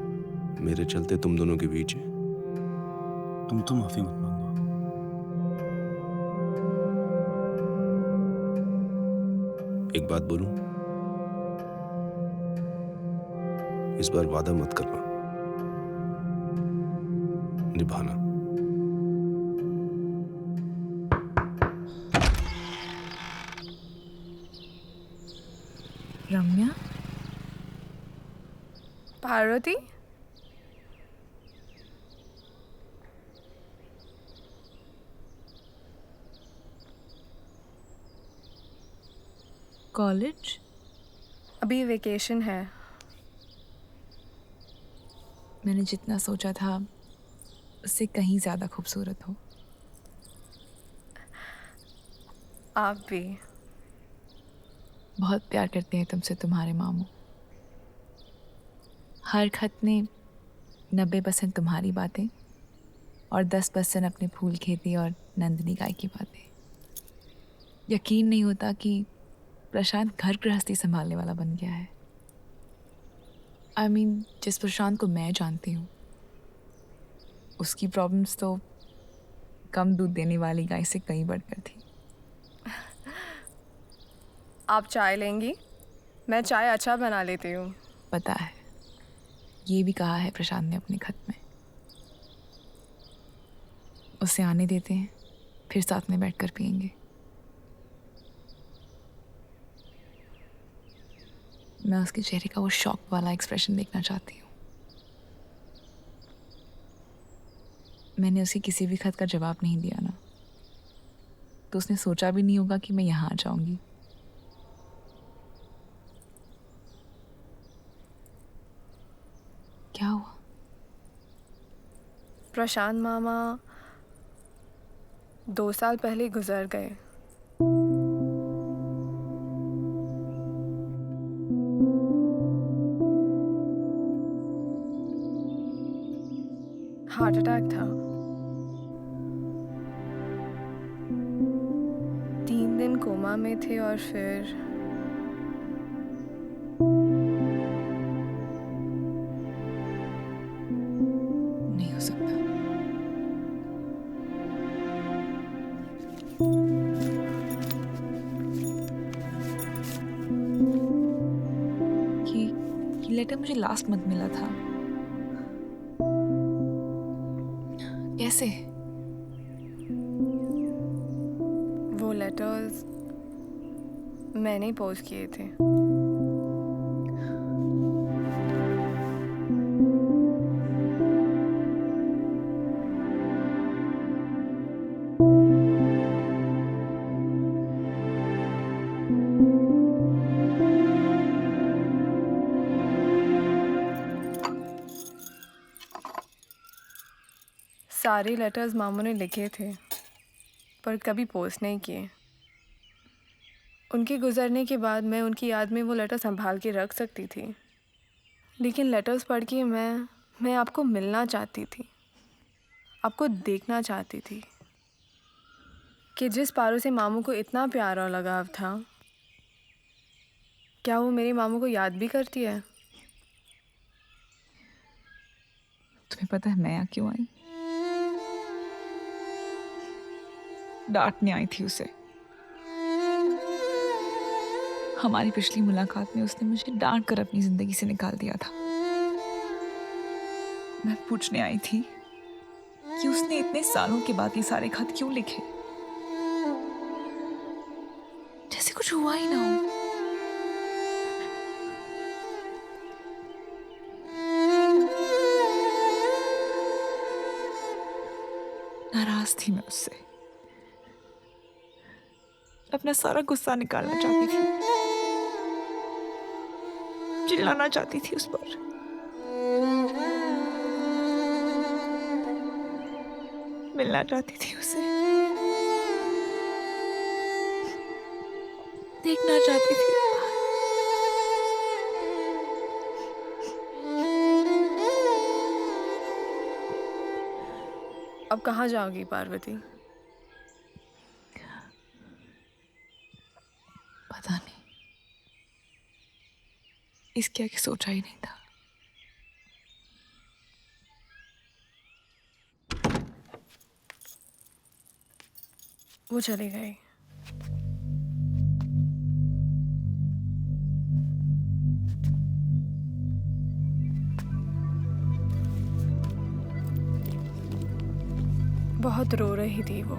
C: मेरे चलते तुम दोनों के बीच है।
A: तुम तो माफी मत मांगो।
C: एक बात बोलूं, इस बार वादा मत करना, निभाना।
B: रम्या,
O: पार्वती,
B: कॉलेज?
O: अभी वेकेशन है।
B: मैंने जितना सोचा था उससे कहीं ज़्यादा खूबसूरत हो।
O: आप भी।
B: बहुत प्यार करते हैं तुमसे तुम्हारे मामू। हर खत में 90% तुम्हारी बातें और 10% अपने फूल खेती और नंदिनी गाय की बातें। यकीन नहीं होता कि प्रशांत घर गृहस्थी संभालने वाला बन गया है। I mean, जिस प्रशांत को मैं जानती हूँ उसकी प्रॉब्लम्स तो कम दूध देने वाली गाय से कहीं बढ़कर थी।
O: आप चाय लेंगी? मैं चाय अच्छा बना लेती हूँ।
B: पता है, ये भी कहा है प्रशांत ने अपने खत में। उसे आने देते हैं, फिर साथ में बैठकर पियेंगे। मैं उसके चेहरे का वो शॉक वाला एक्सप्रेशन देखना चाहती हूँ। मैंने उसे किसी भी खत का जवाब नहीं दिया ना, तो उसने सोचा भी नहीं होगा कि मैं यहाँ आ जाऊंगी। क्या हुआ?
O: प्रशांत मामा 2 साल पहले गुजर गए। हार्ट अटैक था। 3 दिन कोमा में थे और फिर
B: नहीं हो सकता। ये लेटर मुझे लास्ट मंथ मिला था। कैसे?
O: वो लेटर्स मैंने पोस्ट किए थे। सारे लेटर्स मामू ने लिखे थे पर कभी पोस्ट नहीं किए। उनके गुजरने के बाद मैं उनकी याद में वो लेटर संभाल के रख सकती थी, लेकिन लेटर्स पढ़ के मैं आपको मिलना चाहती थी, आपको देखना चाहती थी कि जिस पारो से मामू को इतना प्यार और लगाव था, क्या वो मेरे मामू को याद भी करती है?
B: तुम्हें पता है मैं यहाँ क्यों आई? डांटने आई थी उसे। हमारी पिछली मुलाकात में उसने मुझे डांट कर अपनी जिंदगी से निकाल दिया था। मैं पूछने आई थी कि उसने इतने सालों के बाद ये सारे खत क्यों लिखे, जैसे कुछ हुआ ही ना हो। नाराज थी मैं उससे, अपना सारा गुस्सा निकालना चाहती थी।
I: चिल्लाना चाहती थी उस पर। मिलना चाहती थी उसे, देखना चाहती थी।
O: अब कहाँ जाओगी पार्वती?
B: पता नहीं, इसके आगे सोचा ही नहीं था।
O: वो चली गई। बहुत रो रही थी वो।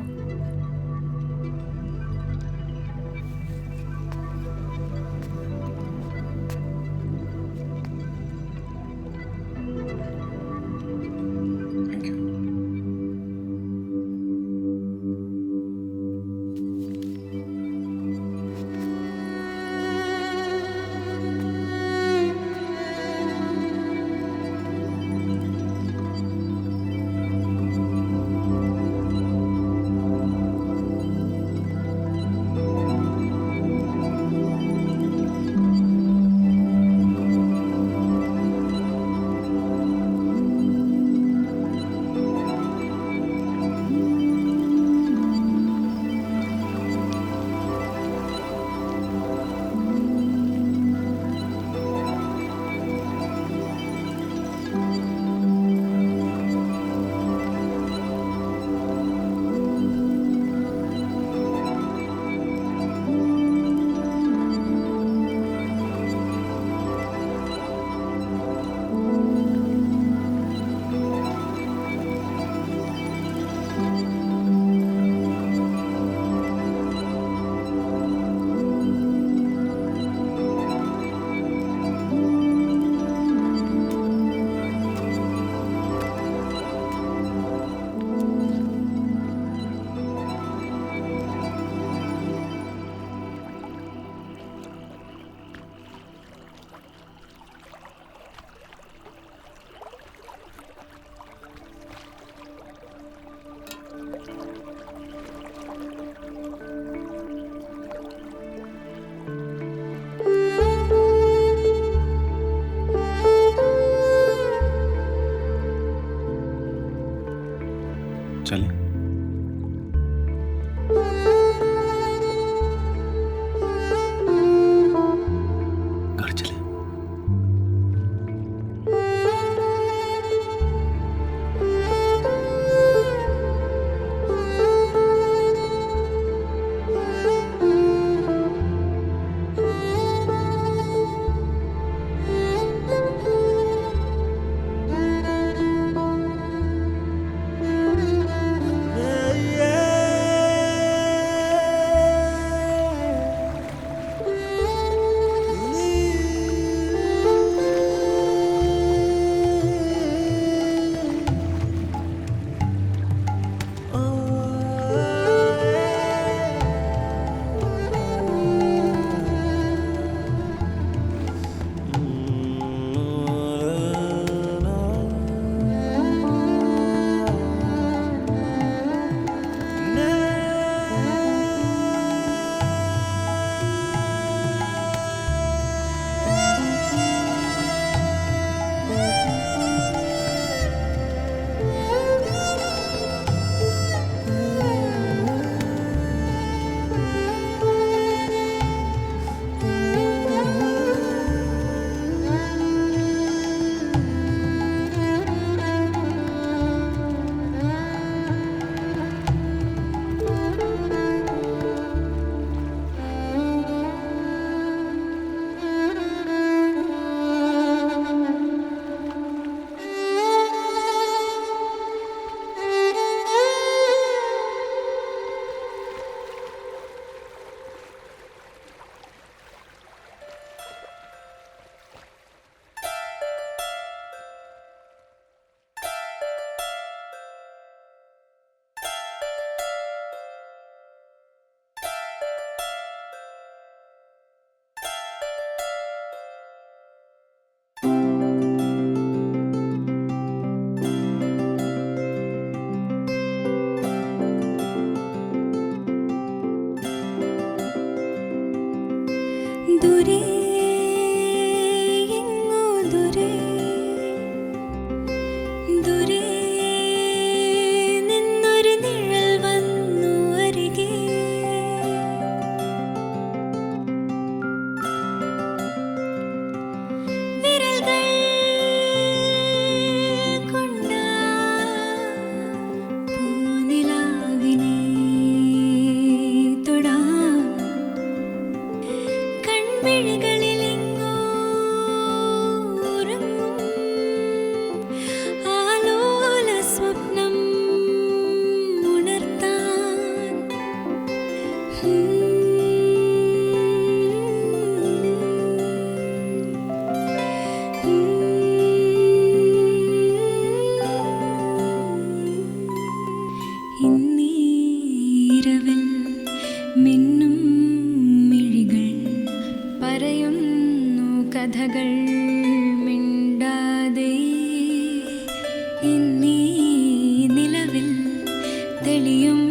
H: തെളിയും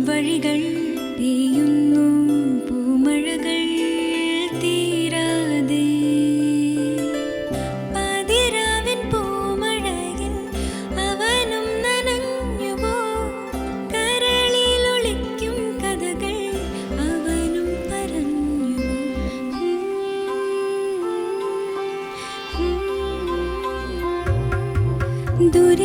H: വഴികൾ പെയ്യുന്നു പൂമഴകൾ തീരാതെ പാതിരാവിൻ പൂമഴയിൽ അവനും നനഞ്ഞുവോ കരളിലൊളിക്കും കഥകൾ അവനും പറഞ്ഞു ദൂരെ